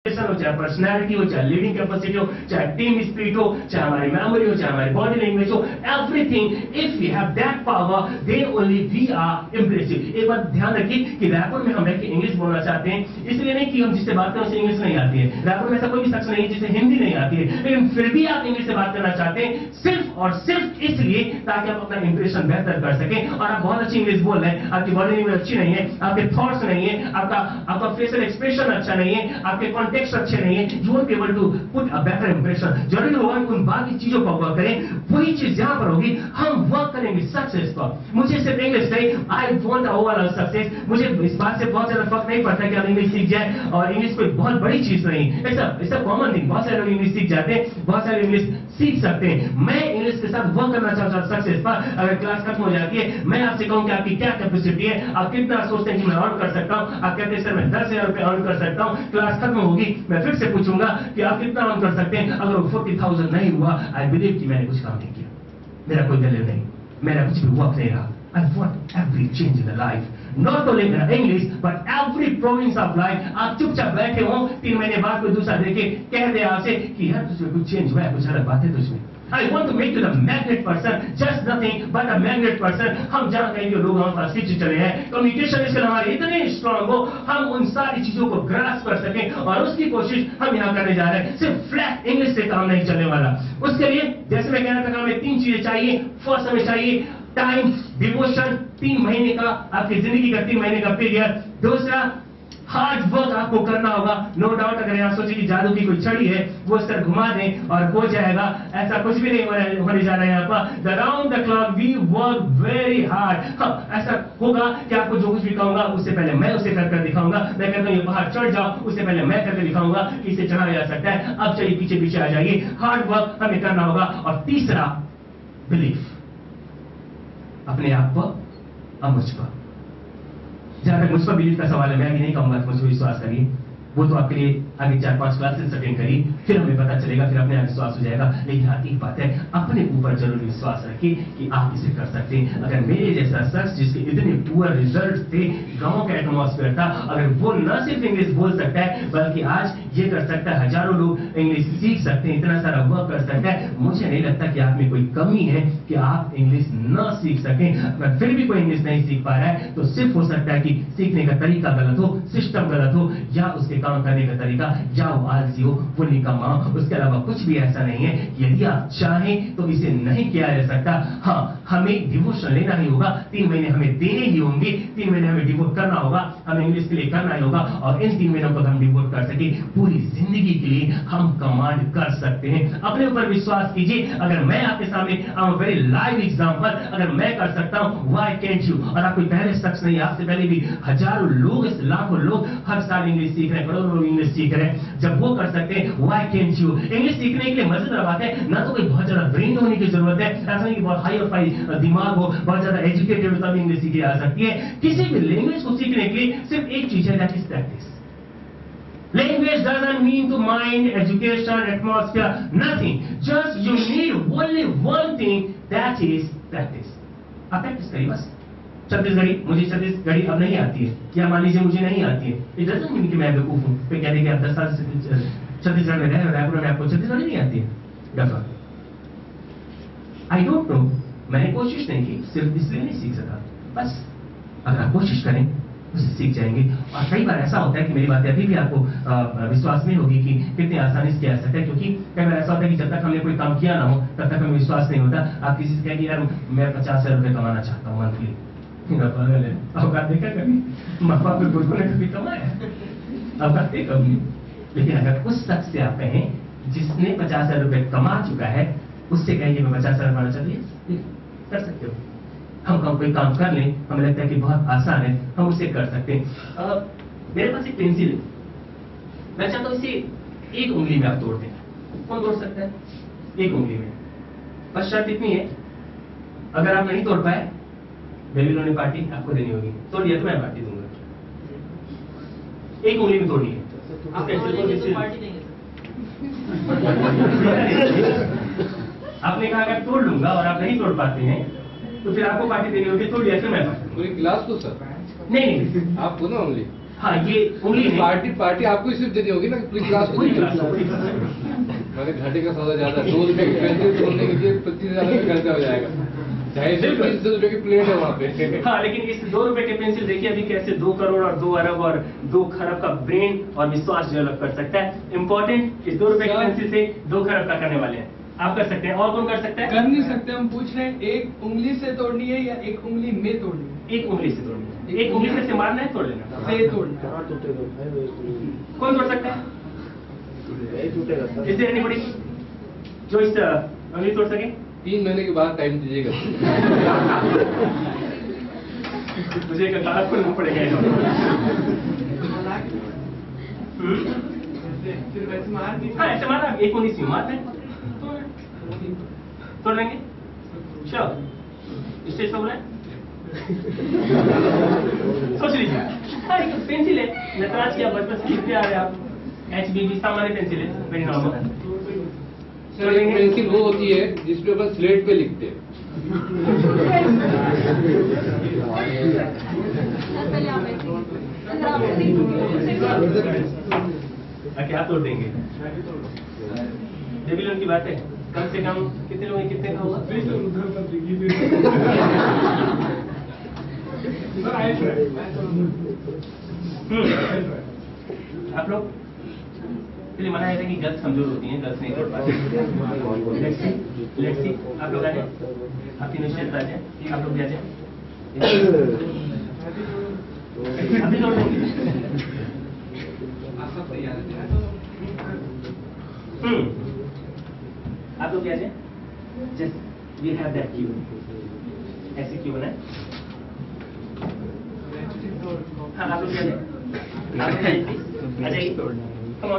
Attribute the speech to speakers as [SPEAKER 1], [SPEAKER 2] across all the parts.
[SPEAKER 1] हो, चाहे पर्सनैलिटी हो, चाहे लीडिंग कैपेसिटी हो, चाहे टीम स्पिरिट हो, चाहे हमारी मेमोरी हो, चाहे हमारी बॉडी लैंग्वेज हो, everything, if we have that power then only we are impressive. एक बात ध्यान रखिए कि रैपर में हम रह के इंग्लिश बोलना चाहते हैं, इसलिए नहीं कि हम जिससे बात करें उसे इंग्लिश नहीं आती है। रैपर में ऐसा कोई भी शख्स नहीं है जिसे हिंदी नहीं आती है, लेकिन फिर भी आप इंग्लिश से बात करना चाहते हैं सिर्फ और सिर्फ इसलिए ताकि आप अपना इंप्रेशन बेहतर कर सकें। और आप बहुत अच्छी इंग्लिश बोल रहे हैं, आपकी बॉडी लैंग्वेज अच्छी नहीं है, आपके थॉट्स नहीं है, आपका फेशियल एक्सप्रेशन अच्छा नहीं है, आपके कॉन्टेक्स्ट अच्छे नहीं है, you won't be able to put a better impression। जरूरी होगा कि उन बाकी चीजों पर वर्क करें, वही चीज जहां पर होगी हम वर्क करेंगे सक्सेस पर। मुझे सिर्फ इंग्लिश नहीं, आई वांट ओवरऑल सक्सेस। मुझे इस बात से बहुत ज्यादा फर्क नहीं पड़ता कि आप इंग्लिश सीख जाए, और इंग्लिश कोई बहुत बड़ी चीज नहीं, इट्स अ कॉमन थिंग। बहुत सारे लोग इंग्लिश सीख जाते हैं, बहुत सारे इंग्लिश सीख सकते हैं। मैं इंग्लिश के साथ वर्क करना चाहता हूं सक्सेस पर। अगर क्लास खत्म हो जाती है, मैं आपसे कहूं कि आपकी क्या कैपेसिटी है, आप कितना सोचते हैं कि मैं अर्न कर सकता हूं, आप कहते हैं सर मैं 10,000 रुपए अर्न कर सकता हूं, क्लास खत्म होगी मैं फिर से पूछूंगा कि आप कितना अर्न कर सकते हैं। अगर 40,000 नहीं हुआ, आई बिलीव कि मैंने कुछ काम नहीं किया, मेरा कोई वैल्यू नहीं, मेरा कुछ भी वर्क नहीं रहा। I want every change in the life, not only in English but every province of life। आप चुपचाप बैठे हो, 3 महीने बाद कोई दूसरा देखे कह दे आपसे कि यार तुझमें कुछ चेंज हुआ है, कुछ अलग बात है तुझमें। I want to make you the magnet person, just nothing but a magnet person। हम जहाँ कहीं जो लोग हमारे पास सीख चले हैं, कम्युनिकेशन स्किल हमारी इतने स्ट्रांग हो, हम उन सारी चीजों को ग्रास्प कर सकें, और उसकी कोशिश हम यहाँ करने जा रहे हैं। सिर्फ फ्लैट इंग्लिश से काम नहीं चलने वाला। उसके लिए जैसे मैं कहना था, हमें 3 चीजें चाहिए। फर्स्ट हमें चाहिए टाइम, डिवोशन, 3 महीने का आपकी जिंदगी का 3 महीने का पीरियड। दूसरा हार्ड वर्क आपको करना होगा। नो डाउट अगर यहाँ सोचे कि जादू की कोई छड़ी है वो इस तरह घुमा दें और हो जाएगा, ऐसा कुछ भी नहीं होने जा रहा है। यहाँ पर the round the clock we work very hard. हाँ, ऐसा होगा कि आपको जो कुछ भी कहूंगा उससे पहले मैं उसे कर दिखाऊंगा। मैं कहता हूँ ये पहाड़ चढ़ जाओ, उससे पहले मैं करके दिखाऊंगा कि इसे चढ़ा जा सकता है। अब चलिए पीछे पीछे आ जाइए। हार्ड वर्क हमें करना होगा। और तीसरा बिलीफ, अपने आप पर और मुझ पर। जहां तक मुझ पर बिलीफ का सवाल है, मैं भी नहीं कहूंगा कि मुझे विश्वास करिए, वो तो आपके लिए आगे 4-5 क्लासेस अटेंड करिए, फिर हमें पता चलेगा, फिर अपने आप विश्वास हो जाएगा। लेकिन हाँ एक बात है, अपने ऊपर जरूर विश्वास रखिए कि आप इसे कर सकते हैं। अगर मेरे जैसा शख्स जिसके इतने पुअर रिजल्ट थे, गांव का एटमॉस्फेयर था, अगर वो न सिर्फ इंग्लिश बोल सकता है बल्कि आज ये कर सकता है, हजारों लोग इंग्लिश सीख सकते हैं, इतना सारा वर्क कर सकता है, मुझे नहीं लगता कि आप में कोई कमी है कि आप इंग्लिश न सीख सकें। अगर फिर भी कोई इंग्लिश नहीं सीख पा रहा है तो सिर्फ हो सकता है कि सीखने का तरीका गलत हो, सिस्टम गलत हो, या उसके काम करने का तरीका, या वो आलसी हो, वो निकम्मा हो। उसके अलावा कुछ भी ऐसा नहीं है। यदि आप चाहें तो इसे नहीं किया जा सकता। हाँ, हमें डिवोशन लेना ही होगा, 3 महीने हमें देने ही होंगे, 3 महीने हमें डिवोट करना होगा, हमें इंग्लिश के लिए करना ही होगा। और इन 3 महीनों को हम डिवोट कर सके, पूरी जिंदगी के लिए हम कमांड कर सकते हैं। अपने ऊपर विश्वास कीजिए। अगर मैं आपके सामने वेरी लाइव एग्जांपल, अगर मैं कर सकता हूं, व्हाई कैंट यू? और आप कोई पहले शख्स नहीं, आपसे पहले भी हजारों लोग, लाखों लोग हर साल इंग्लिश सीख रहे हैं, करोड़ों लोग इंग्लिश सीख रहे हैं। जब वो कर सकते हैं, व्हाई कैंट यू? इंग्लिश सीखने के लिए मजेदार बात है, ना तो कोई बहुत ज्यादा ब्रेन होने की जरूरत है, ऐसा नहीं कि बहुत हाई फाई दिमाग हो, बहुत ज्यादा एजुकेटेड हो तब इंग्लिश सीखी जा सकती है। किसी भी लैंग्वेज को सीखने के लिए सिर्फ एक चीज है, that is practice. Language doesn't mean to mind, education, atmosphere, nothing. Just you need only one thing, that is practice. आप प्रैक्टिस करिए बस। छत्तीसगढ़ी, मुझे छत्तीसगढ़ी अब नहीं आती है, या मान लीजिए मुझे नहीं आती है, इट डजंट मीन कि मैं बेवकूफ हूं। फिर कहते हैं कि आप 10 साल से छत्तीसगढ़ में रहे, रायपुर में आपको छत्तीसगढ़ी नहीं आती है। डफर, आई डोंट नो, मैंने कोशिश नहीं की, सिर्फ इसलिए नहीं सीख सका बस। अगर आप कोशिश करें उसे सीख जाएंगे। और कई बार ऐसा होता है कि मेरी बात अभी भी आपको विश्वास नहीं होगी कि कितने आसानी से किया जा सकता है, क्योंकि कई बार ऐसा होता है कि जब तक हमने कोई काम किया ना हो तब तक हमें विश्वास नहीं होता। आप किसी से कहेंगे यार मैं 50,000 रुपए कमाना चाहता हूँ मंथली, अवकात देखा कभी? माँ बाप ने बुजुर्गों ने कभी कमाया? अवकात देखा कभी? लेकिन अगर उस शख्स से आप कहें जिसने 50,000 रुपए कमा चुका है, उससे कहेंगे मैं 50,000 कमाना चाहती है, कर सकते हो। हम कोई काम कर लें, हमें लगता है कि बहुत आसान है, हम उसे कर सकते हैं। मेरे पास एक पेंसिल है, मैं चाहता हूं इसे एक उंगली में आप तोड़ दें। कौन तोड़ सकता है? एक उंगली में। बस शर्त इतनी है, अगर आप नहीं तोड़ पाए, बेबीलोनी पार्टी आपको देनी होगी। तोड़ दिया तो मैं पार्टी दूंगा। एक उंगली में तोड़िए। आपने कहा अगर तोड़ लूंगा और आप नहीं तोड़ पाते हैं तो फिर आपको पार्टी देनी होगी। तोड़ दिया फिर मैं पार्टी।
[SPEAKER 2] पूरी क्लास को सर?
[SPEAKER 1] नहीं,
[SPEAKER 2] आपको ना ओनली
[SPEAKER 1] हाँ ये उंगली नहीं,
[SPEAKER 2] पार्टी आपको सिर्फ देनी होगी ना, पूरी क्लास को
[SPEAKER 1] पूरी
[SPEAKER 2] देनी
[SPEAKER 1] क्लास
[SPEAKER 2] होगी।
[SPEAKER 1] पूरी
[SPEAKER 2] मैंने घाटे का सौदा ज्यादा, 2 रुपए की पेंसिल तोड़ने के लिए 25,000 में खर्चा हो जाएगा। 250 रुपए की प्लेट है वहाँ पे।
[SPEAKER 1] हाँ, लेकिन इस 2 रुपए के पेंसिल देखिए अभी कैसे 2 करोड़ और 2 अरब और 2 खरब का ब्रेन और विश्वास डेवलप कर सकता है। इंपॉर्टेंट, इस 2 रुपए के पेंसिल से 2 खरब का करने वाले हैं। आप कर सकते हैं, और कौन कर सकता है?
[SPEAKER 3] कर नहीं सकते, हम पूछ रहे हैं एक उंगली से तोड़नी है या एक उंगली में तोड़नी है?
[SPEAKER 1] एक उंगली से तोड़नी है, एक उंगली से मारना है, तोड़ लेना।
[SPEAKER 3] से तोड़ना है।
[SPEAKER 1] कौन तोड़ सकता है? इससे नहीं पड़ी जो इस उंगली तोड़ सके।
[SPEAKER 2] 3 महीने के बाद टाइम दीजिएगा।
[SPEAKER 1] मुझे एक काला खोलना पड़ेगा।
[SPEAKER 3] फिर वैसे मार दी।
[SPEAKER 1] हाँ, ऐसे मारना, एक उंगली से मारना है, तोड़ लेंगे। चलो स्टेज पर बोला है। सोच लीजिए, हाँ एक पेंसिल है, नटराज की आप बचपन से लिखते आ रहे हैं आप, HBB सामान्य पेंसिल है, वेरी नॉर्मल।
[SPEAKER 2] सर एक पेंसिल वो होती है जिसपे अपन स्लेट पे लिखते हैं।
[SPEAKER 1] क्या तोड़ देंगे? डेविल की बात है, कम से कम कितने लोग हैं, कितने का होगा? आप लोग इसलिए मना है कि गर्ल्स कमजोर होती हैं, गर्ल्स नहीं कर पाती। लेट्स सी, आप लोग आ जाए, आप तीनों शेयर आ जाए, आप लोग भी आ जाए। अभी तोड़ देंगे। आप लोग क्या है? Just we have that cube, ऐसे क्यों बना है? हाँ, आप लोग क्या है? आप आ जाइए, come on.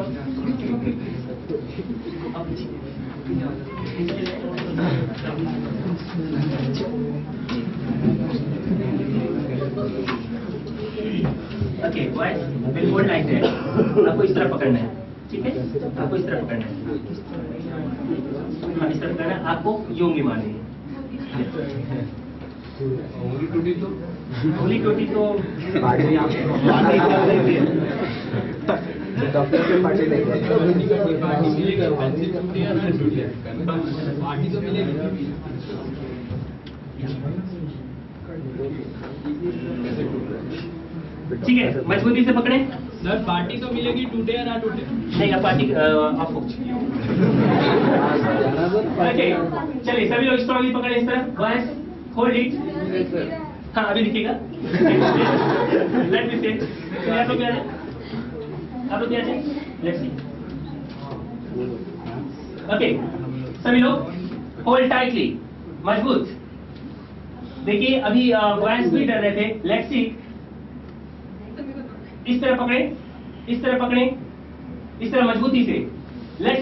[SPEAKER 1] Okay, boys will hold like that. आपको इस तरह पकड़ना है, ठीक है? आपको इस तरह पकड़ना है। हाँ, इस तरह पकड़ना है, आपको ये उंगली मारनी है।
[SPEAKER 2] उंगली टूटी तो
[SPEAKER 1] उंगली टूटी तो
[SPEAKER 4] डॉक्टर के पार्टी नहीं
[SPEAKER 3] पार्टी तो मिलेगी।
[SPEAKER 1] ठीक है, मजबूती से पकड़े।
[SPEAKER 3] सर पार्टी तो मिलेगी, टूटे या ना टूटे?
[SPEAKER 1] नहीं, आप पार्टी आपको ओके, चलिए सभी लोग स्ट्रॉन्गली पकड़े इस तरह। Boys hold it. हाँ, अभी दिखेगा। लेट मी से। तो आप लोग क्या है? आप लोग क्या है? Let's see. ओके, सभी लोग होल्ड टाइटली, मजबूत। देखिए अभी बॉयज भी डर रहे थे। लेट्स सी, इस तरह पकड़े, इस तरह पकड़े, इस तरह मजबूती से। लेट्स